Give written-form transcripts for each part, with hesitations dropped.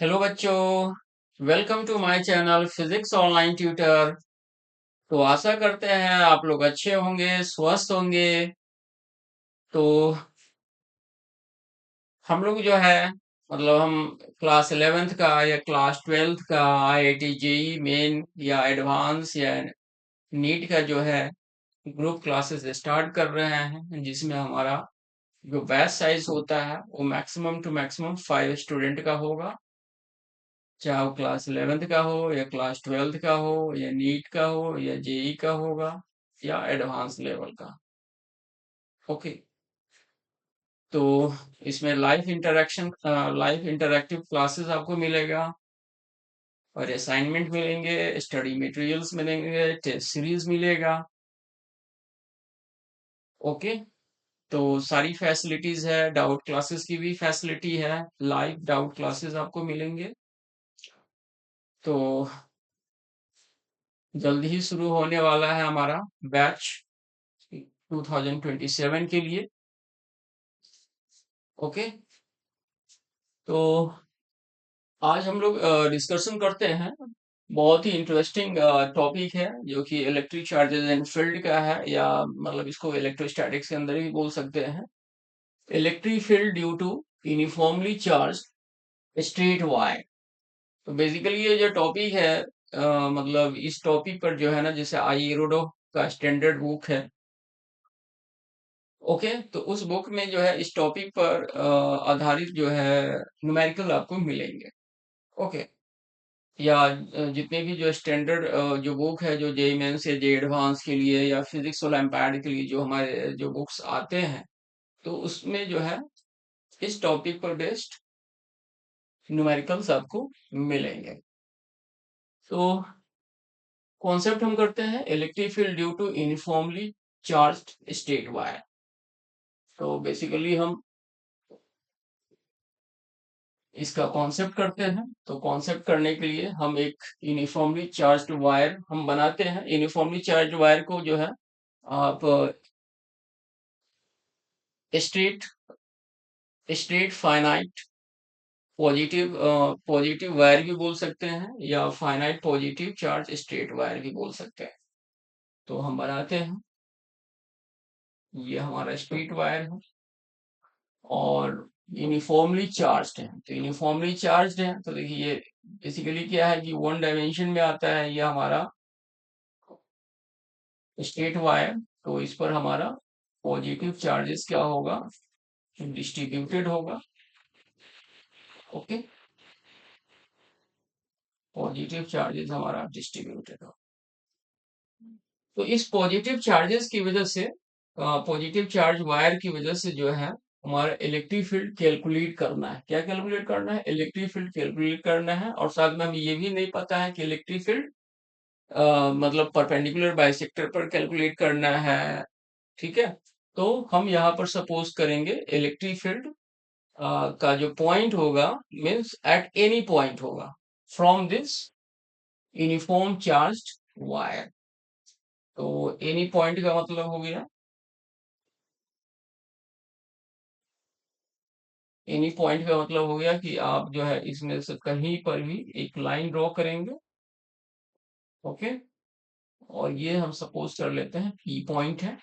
Hello बच्चों, welcome to my channel physics online tutor. तो आशा करते हैं आप लोग अच्छे होंगे, स्वस्थ होंगे। तो हम लोग जो है मतलब हम क्लास 11th का या क्लास 12th का आईआईटी जेई मेन या एडवांस या नीट का जो है ग्रुप क्लासेस स्टार्ट कर रहे हैं, जिसमें हमारा जो बैच साइज होता है वो मैक्सिमम टू मैक्सिमम 5 स्टूडेंट का होगा। चाहे वो क्लास 11th का हो या क्लास 12th का हो या नीट का हो या जेई का होगा या एडवांस लेवल का। ओके। तो इसमें लाइव इंटरेक्टिव क्लासेस आपको मिलेगा और असाइनमेंट मिलेंगे, स्टडी मटेरियल्स मिलेंगे, टेस्ट सीरीज मिलेगा। ओके। तो सारी फैसिलिटीज है, डाउट क्लासेस की भी फैसिलिटी है, लाइव डाउट क्लासेस आपको मिलेंगे। तो जल्द ही शुरू होने वाला है हमारा बैच 2027 के लिए। ओके। तो आज हम लोग डिस्कशन करते हैं, बहुत ही इंटरेस्टिंग टॉपिक है जो कि इलेक्ट्रिक चार्जेस एंड फील्ड का है, या मतलब इसको इलेक्ट्रोस्टैटिक्स के अंदर भी बोल सकते हैं। Electric field due to uniformly charge straight wire. तो बेसिकली ये जो टॉपिक है, मतलब इस टॉपिक पर जो है ना, जैसे आई एरोडो का स्टैंडर्ड बुक है। ओके। तो उस बुक में जो है इस टॉपिक पर आधारित जो है न्यूमेरिकल आपको मिलेंगे। ओके। या जितने भी जो स्टैंडर्ड जो बुक है, जो जेई मेंस या जेई एडवांस के लिए या फिजिक्स ओलंपियाड के लिए जो हमारे जो बुक्स आते हैं, तो उसमें जो है इस टॉपिक पर बेस्ड न्यूमेरिकल्स आपको मिलेंगे। तो कॉन्सेप्ट हम करते हैं, electric field due to uniformly charged state wire. तो बेसिकली हम इसका कॉन्सेप्ट करते हैं। तो कॉन्सेप्ट करने के लिए हम एक यूनिफॉर्मली चार्ज्ड वायर हम बनाते हैं। यूनिफॉर्मली चार्ज्ड वायर को जो है आप straight straight finite positive wire भी बोल सकते हैं, या finite positive charge straight wire भी बोल सकते हैं। तो हम बनाते हैं, ये हमारा स्ट्रेट वायर है और यूनिफॉर्मली चार्ज्ड है। तो यूनिफॉर्मली चार्ज्ड है, तो देखिए ये बेसिकली क्या है कि वन डायमेंशन में आता है, ये हमारा स्ट्रेट वायर। तो इस पर हमारा पॉजिटिव चार्जेस क्या होगा, डिस्ट्रीब्यूटेड होगा। ओके। पॉजिटिव चार्जेस हमारा डिस्ट्रीब्यूटेड होगा। तो इस पॉजिटिव चार्जेस की वजह से, पॉजिटिव चार्ज वायर की वजह से जो है हमारा इलेक्ट्रिक फील्ड कैलकुलेट करना है। क्या कैलकुलेट करना है? इलेक्ट्रिक फील्ड कैलकुलेट करना है। और साथ में हमें ये भी नहीं पता है कि इलेक्ट्रिक फील्ड मतलब परपेंडिकुलर बाइसेक्टर पर कैलकुलेट करना है। ठीक है। तो हम यहाँ पर सपोज करेंगे इलेक्ट्रिक फील्ड का जो पॉइंट होगा, मीन्स एट एनी पॉइंट होगा from this uniform charged wire. तो एनी पॉइंट का मतलब हो गया, एनी पॉइंट का मतलब हो गया कि आप जो है इसमें से कहीं पर भी एक लाइन ड्रॉ करेंगे। ओके। और ये हम सपोज कर लेते हैं पी पॉइंट है,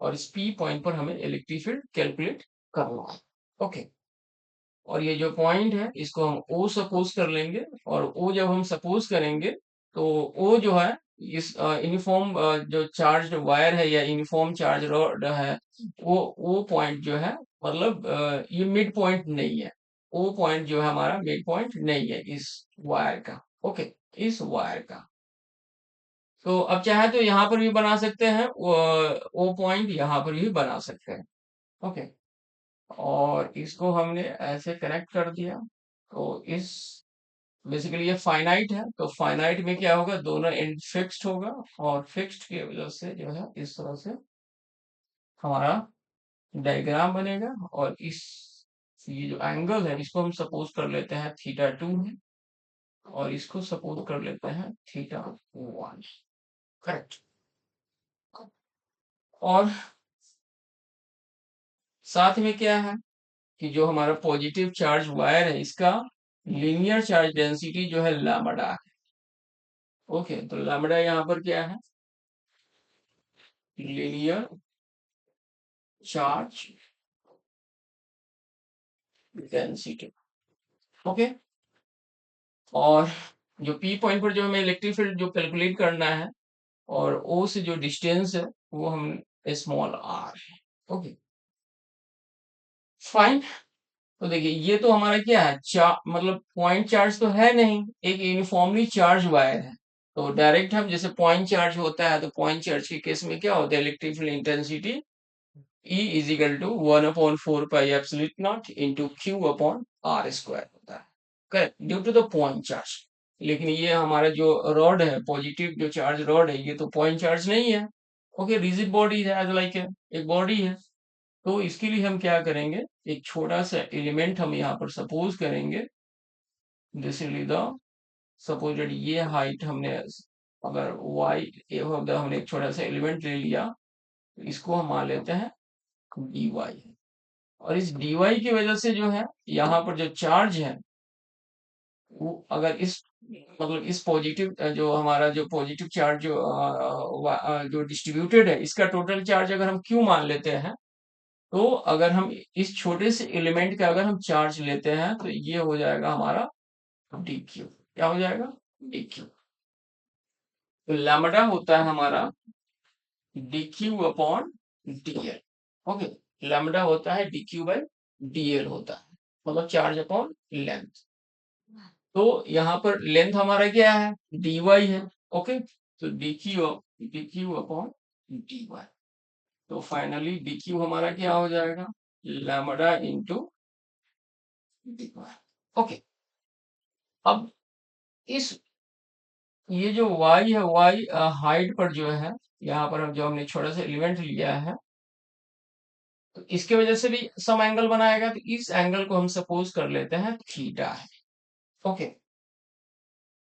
और इस पी पॉइंट पर हमें इलेक्ट्रिक फील्ड कैलकुलेट करना है। ओके। और ये जो पॉइंट है इसको हम ओ सपोज कर लेंगे, और ओ जब हम सपोज करेंगे तो ओ जो है इस यूनिफॉर्म जो चार्ज वायर है या यूनिफॉर्म चार्ज रॉड है, वो पॉइंट जो है मतलब ये मिड पॉइंट नहीं है। ओ पॉइंट जो है हमारा मिड पॉइंट नहीं है इस वायर का। ओके। इस वायर का। तो अब चाहे तो यहाँ पर भी बना सकते हैं, ओ पॉइंट यहाँ पर भी बना सकते हैं। ओके। और इसको हमने ऐसे कनेक्ट कर दिया। तो इस बेसिकली ये फाइनाइट है, तो फाइनाइट में क्या होगा, दोनों एंड फिक्स्ड होगा, और फिक्स्ड की वजह से जो है इस तरह से हमारा डायग्राम बनेगा। और इस ये जो एंगल है इसको हम सपोज कर लेते हैं थीटा 2 है, और इसको सपोज कर लेते हैं थीटा 1। करेक्ट। और साथ में क्या है कि जो हमारा पॉजिटिव चार्ज वायर है इसका लीनियर चार्ज डेंसिटी जो है लैम्बडा है। ओके, तो लैम्बडा यहाँ पर क्या है? Linear charge density. ओके, और जो पी पॉइंट पर जो हमें इलेक्ट्रिक फील्ड जो कैलकुलेट करना है, और ओ से जो डिस्टेंस है वो हम स्मॉल आर है। Okay, fine. तो देखिए ये तो हमारा क्या है, मतलब पॉइंट चार्ज तो है नहीं, एक यूनिफॉर्मली चार्ज वायर है। तो डायरेक्ट हम जैसे पॉइंट चार्ज होता है, तो पॉइंट चार्ज के केस में क्या होता है, electric field intensity E is equal to 1/4 pi epsilon not into Q upon R square होता है, correct, due to the point charge. लेकिन ये हमारा जो रॉड है, पॉजिटिव जो चार्ज रॉड है, ये तो पॉइंट चार्ज नहीं है। ओके, रिजिड बॉडी है, एज लाइक एक बॉडी है। तो इसके लिए हम क्या करेंगे, एक छोटा सा एलिमेंट हम यहाँ पर सपोज करेंगे। दिस विल द सपोज ये हाइट हमने, अगर वाई हमने एक छोटा सा एलिमेंट ले लिया, तो इसको हम मान लेते हैं डी वाई। और इस डी वाई की वजह से जो है यहाँ पर जो चार्ज है, वो अगर इस मतलब इस पॉजिटिव जो हमारा जो पॉजिटिव चार्ज जो डिस्ट्रीब्यूटेड है, इसका टोटल चार्ज अगर हम क्यू मान लेते हैं, तो अगर हम इस छोटे से एलिमेंट का अगर हम चार्ज लेते हैं, तो ये हो जाएगा हमारा डी क्यू। क्या हो जाएगा? D Q. तो लैम्बडा होता है हमारा D Q upon DL. Okay, lambda होता है डी क्यू बाई डीएल होता है, मतलब चार्ज अपॉन लेंथ। तो यहाँ पर लेंथ हमारा क्या है, डी वाई है। ओके, तो D Q upon D Y. तो फाइनली डी क्यू हमारा क्या हो जाएगा, lambda into D Y. Okay, अब इस ये जो y है, y हाइट पर जो है, यहाँ पर हम जो हमने छोटा सा एलिमेंट लिया है, तो इसके वजह से भी सम एंगल बनाएगा। तो इस एंगल को हम सपोज कर लेते हैं थीटा है। ओके,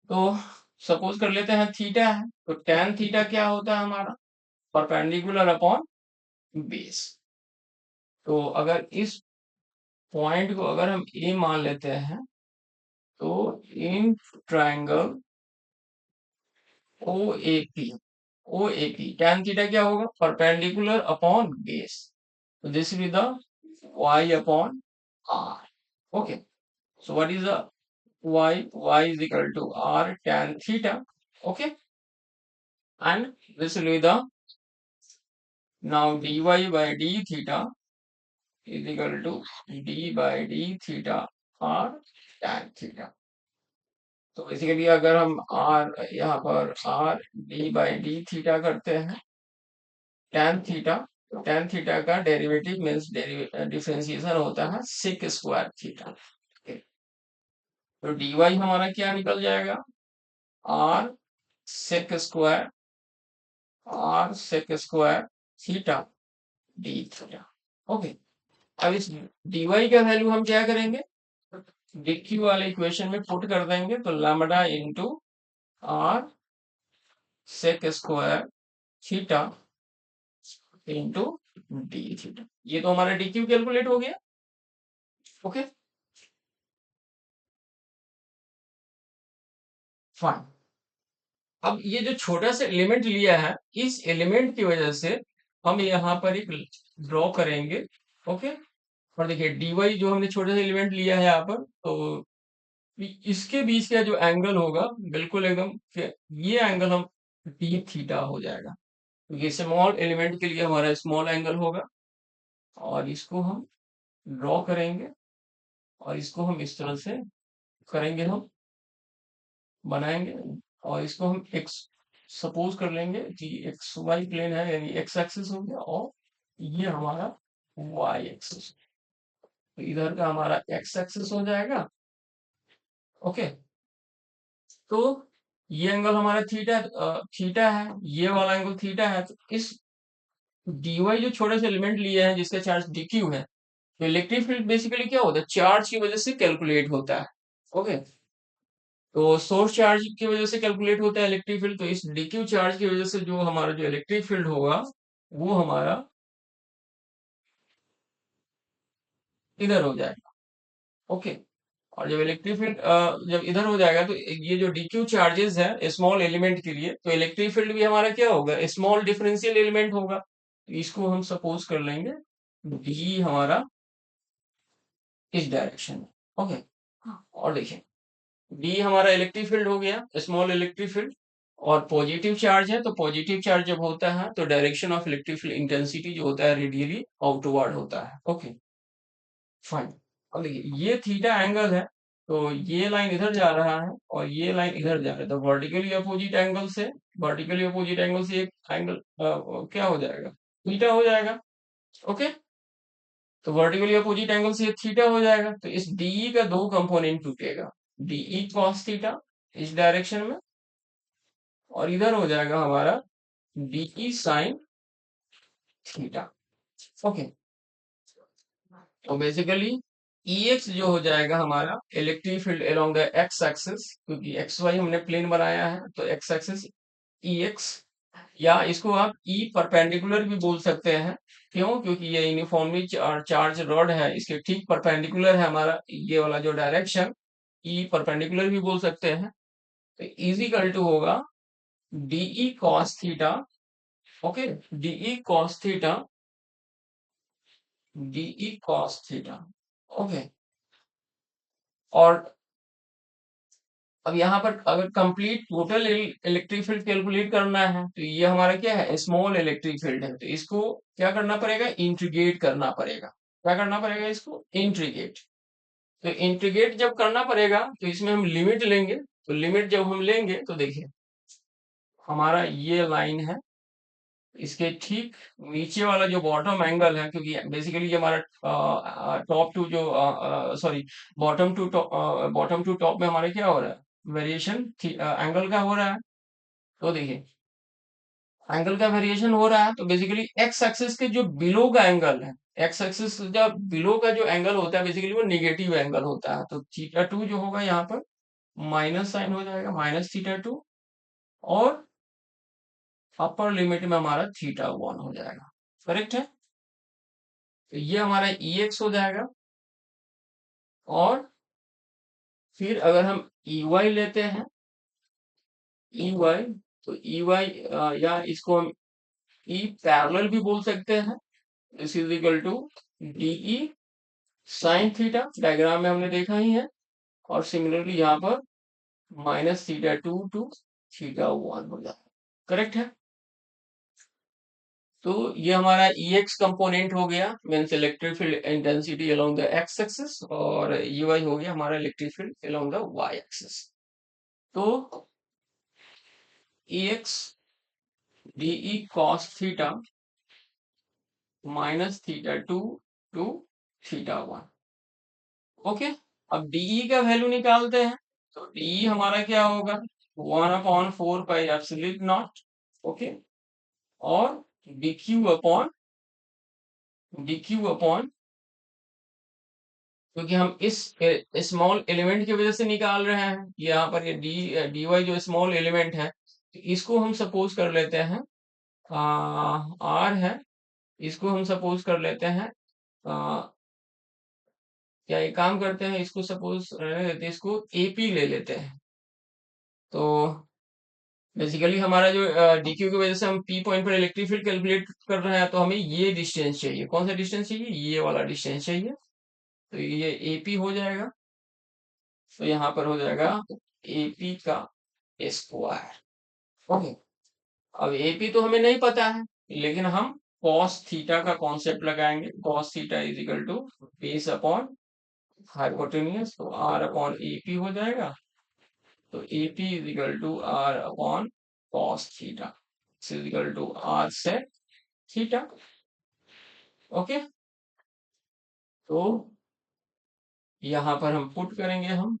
तो सपोज कर लेते हैं थीटा है, तो tan थीटा क्या होता है हमारा, परपेंडिकुलर अपॉन बेस। तो अगर इस पॉइंट को अगर हम ए मान लेते हैं, तो in triangle O A P, O A P tan theta क्या होगा, perpendicular upon base. So this will be the y upon r. Okay. So what is the y? Y is equal to r tan theta. Okay. And this will be the now dy by d theta is equal to d by d theta r tan theta. तो basically अगर हम r यहाँ पर r d by d theta करते हैं, tan theta का derivative means differentiation होता है सेक स्क्वायर थीटा। तो dy हमारा क्या निकल जाएगा, r sec square theta D theta. Okay, अब इस dy का वैल्यू हम क्या करेंगे, dq वाले इक्वेशन में पुट कर देंगे। तो lambda into r sec square theta into D theta. ये तो हमारा dq कैलकुलेट हो गया। Okay, fine. अब ये जो छोटा सा एलिमेंट लिया है, इस एलिमेंट की वजह से हम यहाँ पर एक ड्रॉ करेंगे। ओके, और देखिए dy जो हमने छोटा सा एलिमेंट लिया है यहाँ पर, तो इसके बीच का जो एंगल होगा, बिल्कुल एकदम ये एंगल हम डी थीटा हो जाएगा। तो ये स्मॉल एलिमेंट के लिए हमारा स्मॉल एंगल होगा, और इसको हम ड्रॉ करेंगे, और इसको हम इस तरह से करेंगे, हम बनाएंगे। और इसको हम एक्स सपोज कर लेंगे कि एक्स वाई प्लेन है, यानी एक्स एक्सिस हो गया, और ये हमारा वाई एक्सिस। तो इधर का हमारा एक्स एक्सिस हो जाएगा। ओके, तो ये एंगल हमारा थीटा है, ये वाला एंगल थीटा है। तो इस dy जो छोटे से एलिमेंट लिए हैं, जिसका चार्ज dq है, तो इलेक्ट्रिक फील्ड बेसिकली क्या होता है, चार्ज की वजह से कैलकुलेट होता है। ओके, तो सोर्स चार्ज की वजह से कैलकुलेट होता है इलेक्ट्रिक फील्ड। तो इस dq चार्ज की वजह से जो हमारा जो इलेक्ट्रिक फील्ड होगा, वो हमारा इधर हो जाएगा। ओके, और जब इलेक्ट्रिक फील्ड जब इधर हो जाएगा तो ये जो डीक्यू चार्जेस है स्मॉल एलिमेंट के लिए, तो इलेक्ट्रिक फील्ड भी हमारा क्या होगा, स्मॉल डिफरेंशियल एलिमेंट होगा। तो इसको हम सपोज कर लेंगे डी हमारा इस डायरेक्शन में। ओके, और देखिए डी हमारा इलेक्ट्रिक फील्ड हो गया, स्मॉल इलेक्ट्रिक फील्ड। और पॉजिटिव चार्ज है, तो पॉजिटिव चार्ज जब होता है तो direction of electric field intensity जो होता है रेडियली आउटवर्ड होता है। Okay fine. अब देखिए ये थीटा एंगल है, तो ये लाइन इधर जा रहा है और ये लाइन इधर जा रहा है, तो वर्टिकली अपोजिट एंगल से एक एंगल क्या हो जाएगा, थीटा हो जाएगा। ओके, तो वर्टिकली अपोजिट एंगल से ये थीटा हो जाएगा, तो इस डीई का दो कंपोनेंट टूटेगा, डीई कॉस थीटा इस डायरेक्शन में, और इधर हो जाएगा हमारा डीई साइन थीटा। ओके, तो बेसिकली EX जो हो जाएगा हमारा electric field along the x axis, क्योंकि एक्स वाई हमने प्लेन बनाया है तो एक्स एक्सिस EX, या इसको आप E परपेंडिकुलर भी बोल सकते हैं। क्यों, क्योंकि ये यूनिफॉर्मली चार्ज रॉड है, इसके ठीक परपेंडिकुलर है हमारा ये वाला जो डायरेक्शन, E परपेंडिकुलर भी बोल सकते हैं। तो इजिकल टू होगा DE cos theta. Okay, DE cos theta, DE cos theta. Okay, और अब यहाँ पर अगर complete total electric field calculate करना है तो ये हमारा क्या है, स्मॉल इलेक्ट्रिक फील्ड है, तो इसको क्या करना पड़ेगा, इंटीग्रेट करना पड़ेगा। क्या करना पड़ेगा, इसको इंटीग्रेट। तो इंटीग्रेट जब करना पड़ेगा तो इसमें हम लिमिट लेंगे, तो लिमिट जब हम लेंगे तो देखिए हमारा ये लाइन है, इसके ठीक नीचे वाला जो बॉटम एंगल है, क्योंकि बेसिकली ये हमारा टॉप टू जो सॉरी बॉटम टू टॉप में हमारे क्या हो रहा है, वेरिएशन एंगल का हो रहा है। तो देखिए एंगल का वेरिएशन हो रहा है, तो बेसिकली एक्स एक्सिस के जो बिलो का एंगल है, एक्स एक्सिस जब बिलो का जो एंगल होता है बेसिकली वो निगेटिव एंगल होता है, तो थीटा टू जो होगा यहाँ पर माइनस साइन हो जाएगा, माइनस थीटा टू, और अपर लिमिट में हमारा थीटा वन हो जाएगा। करेक्ट है, तो ये हमारा EX हो जाएगा। और फिर अगर हम EY लेते हैं, EY, तो EY या इसको हम E पैरेलल भी बोल सकते हैं, this is equal to DE sine theta, diagram में हमने देखा ही है। और सिमिलरली यहाँ पर minus theta two to theta one हो जाएगा। करेक्ट है, तो ये हमारा EX कंपोनेंट हो गया, means electric field intensity along the x axis, और EY हो गया हमारा electric field along the y axis. तो EX DE cos theta minus theta two to theta one. Okay, अब DE का वैल्यू निकालते हैं, तो DE हमारा क्या होगा, 1/4 पाई एप्सिलॉन नॉट। ओके, और DQ अपॉन, क्योंकि हम इस स्मॉल एलिमेंट की वजह से निकाल रहे हैं, यहाँ पर ये DY जो स्मॉल एलिमेंट है, तो इसको हम सपोज कर लेते हैं R है, इसको हम सपोज कर लेते हैं क्या एक काम करते हैं, इसको सपोज रहने देते हैं, इसको AP ले लेते हैं। तो बेसिकली हमारा जो DQ की वजह से हम P पॉइंट पर इलेक्ट्रिक फील्ड कैलकुलेट कर रहे हैं, तो हमें ये डिस्टेंस चाहिए, कौन सा डिस्टेंस चाहिए, ये वाला डिस्टेंस चाहिए, तो ये AP हो जाएगा। तो यहाँ पर हो जाएगा AP का स्क्वायर। ओके, अब AP तो हमें नहीं पता है, लेकिन हम cos थीटा का कॉन्सेप्ट लगाएंगे, cos theta is equal to base upon hypotenuse, तो R अपॉन AP हो जाएगा। तो AP is equal to R upon cos theta is equal to R sec theta. Okay, तो यहाँ पर हम पुट करेंगे हम,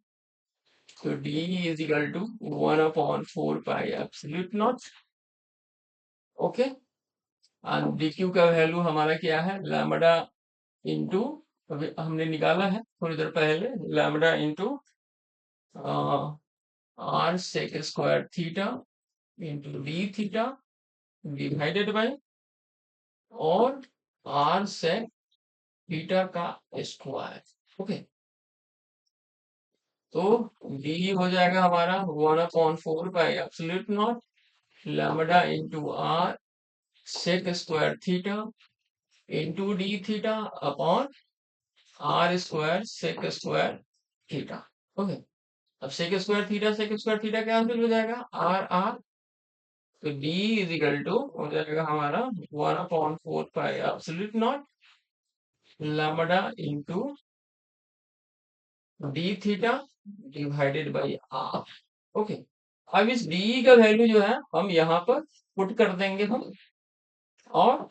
तो D is equal to 1/4 pi epsilon naught. Okay, और DQ का वैल्यू हमारा क्या है, लैम्बडा इंटू, अभी हमने निकाला है थोड़ी देर पहले, lambda into R sec square theta into D theta divided by, और R सेक थीटा का स्क्वायर। ओके, तो डी हो जाएगा हमारा 1/4 pi epsilon not lambda into R sec square theta into D theta upon R square sec square theta. Okay, अब sec square theta cancel हो जाएगा, R R, तो D is equal to हो जाएगा हमारा 1/4 pi epsilon not lambda into D theta divided by R. Okay, अब इस D का वैल्यू जो है हम यहाँ पर पुट कर देंगे हम, और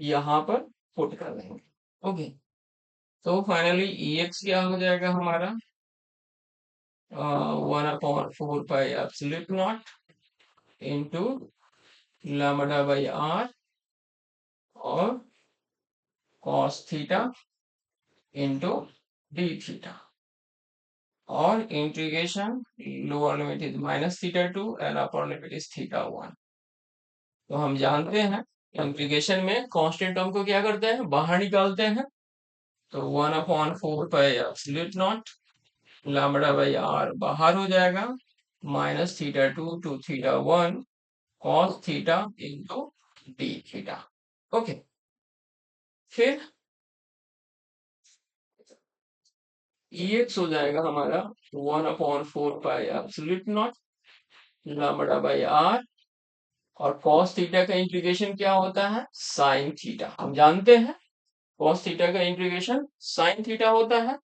यहाँ पर पुट कर देंगे। ओके, तो फाइनली ई एक्स क्या हो जाएगा हमारा 1/4 pi epsilon not into lambda by R और cos theta into D theta, और integration lower limit is -θ2 and upper limit is θ1। तो हम जानते हैं इंटीग्रेशन में कांस्टेंट टर्म को क्या करते हैं, बाहर निकालते हैं। तो 1/4 pi epsilon not lambda by R बाहर हो जाएगा, -θ2 to θ1 cos theta into D theta. Okay, फिर एक्स हो जाएगा हमारा 1/4 pi epsilon not lambda by R, और cos थीटा का इंटीग्रेशन क्या होता है, साइन थीटा, हम जानते हैं cos थीटा का इंटीग्रेशन साइन थीटा होता है।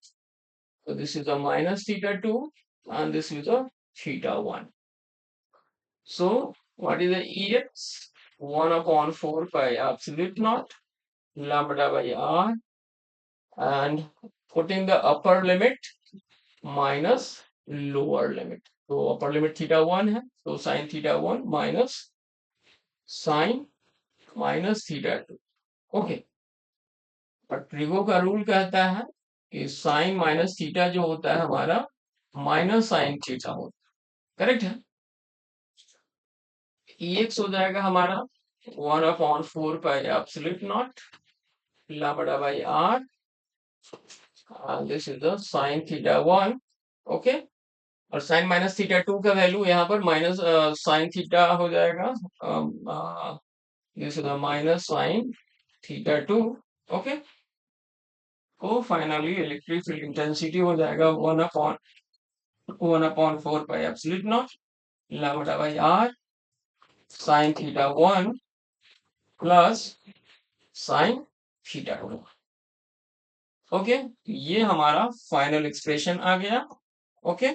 तो this is a -θ2 and this is a θ1। So what is the ex? 1/4 pi epsilon not lambda by r, and putting the upper limit minus lower limit। तो upper limit θ1 है, तो sign θ1 minus sine -θ2। Okay, और trigo का rule कहता है कि sign minus theta जो होता है हमारा माइनस साइन थीटा होता है, करेक्ट है। एक्स हो जाएगा हमारा 1/4 pi epsilon not lambda by R, this is the sine θ1। Okay, और साइन -θ2 का वैल्यू यहाँ पर माइनस साइन थीटा हो जाएगा, this is the minus sine θ2। Okay, तो फाइनली इलेक्ट्रिक फील्ड इंटेंसिटी हो जाएगा 1/4 pi epsilon not lambda by R sine θ1 plus sine θ2। Okay, ये हमारा फाइनल एक्सप्रेशन आ गया। Okay,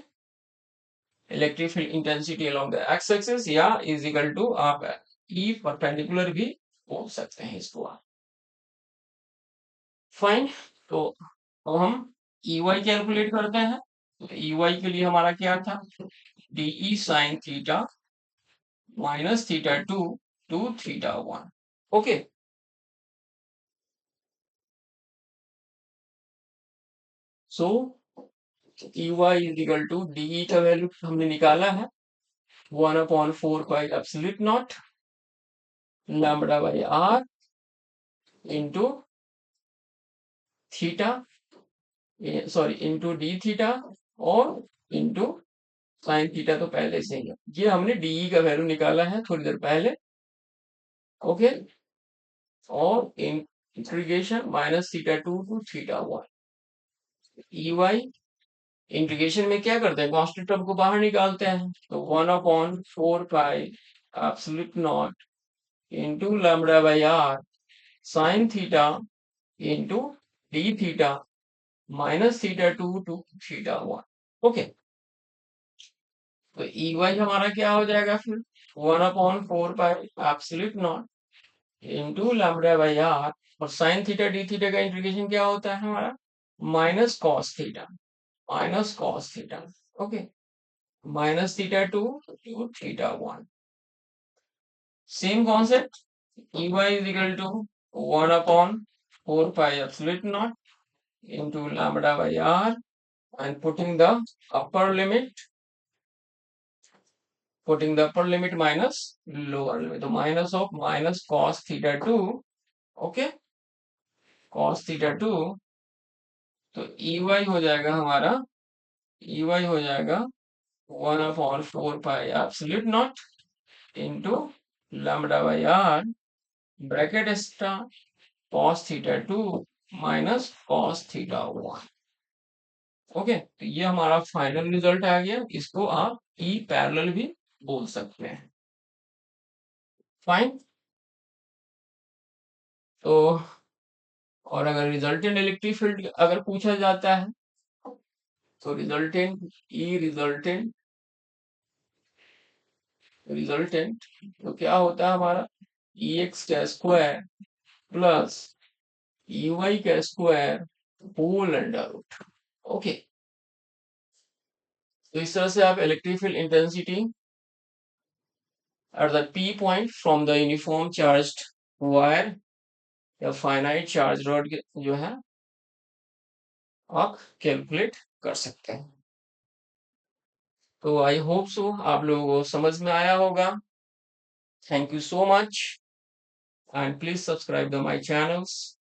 electric field intensity along the x axis, या इज इक्वल टू आप E perpendicular भी बोल सकते हैं इसको आप। फाइन, तो अब हम ई वाई कैलकुलेट करते हैं। तो ई वाई के लिए हमारा क्या था, D E sine theta minus θ2 to θ1। Okay, so E Y is equal to D E का वैल्यू हमने निकाला है 1/4 pi epsilon not lambda by R into theta, sorry into D theta, और इंटू साइन थीटा तो पहले से ही है, ये हमने डीई का वैल्यू निकाला है थोड़ी देर पहले। ओके, और integration -θ2 to θ1। E Y integration में क्या करते हैं, कांस्टेंट टर्म को बाहर निकालते हैं। तो 1/4 pi epsilon not into lambda by R sine theta into D theta -θ2 to θ1। Okay, तो ई वाई हमारा क्या हो जाएगा फिर 1/4 pi epsilon not into lambda by R, और साइन थीटा डी थीटा का इंटीग्रेशन क्या होता है हमारा minus cos theta, minus cos theta. Okay, -θ2 to θ1। Same concept, E Y is equal to 1/4 pi epsilon not into lambda by r, and putting the upper limit minus lower limit, तो minus of minus cos θ2। Okay, cos θ2, तो E Y हो जाएगा हमारा EY हो जाएगा 1/4 pi absolute not into lambda by R bracket star cos theta 2 minus cos theta 1। Okay, तो ये हमारा फाइनल रिजल्ट आ गया। इसको आप ई पैरेलल भी बोल सकते हैं। फाइन। तो और अगर रिजल्टेंट इलेक्ट्रिक फील्ड अगर पूछा जाता है तो रिजल्टेंट तो क्या होता है हमारा EX का स्क्वायर प्लस EY का square whole under root. Okay, तो इस तरह से आप electric field intensity at the P point from the uniform charged wire या फाइनाइट चार्ज रॉड जो है आप कैलकुलेट कर सकते हैं। तो आई होप सो आप लोगों को समझ में आया होगा। Thank you so much and please subscribe to my channels.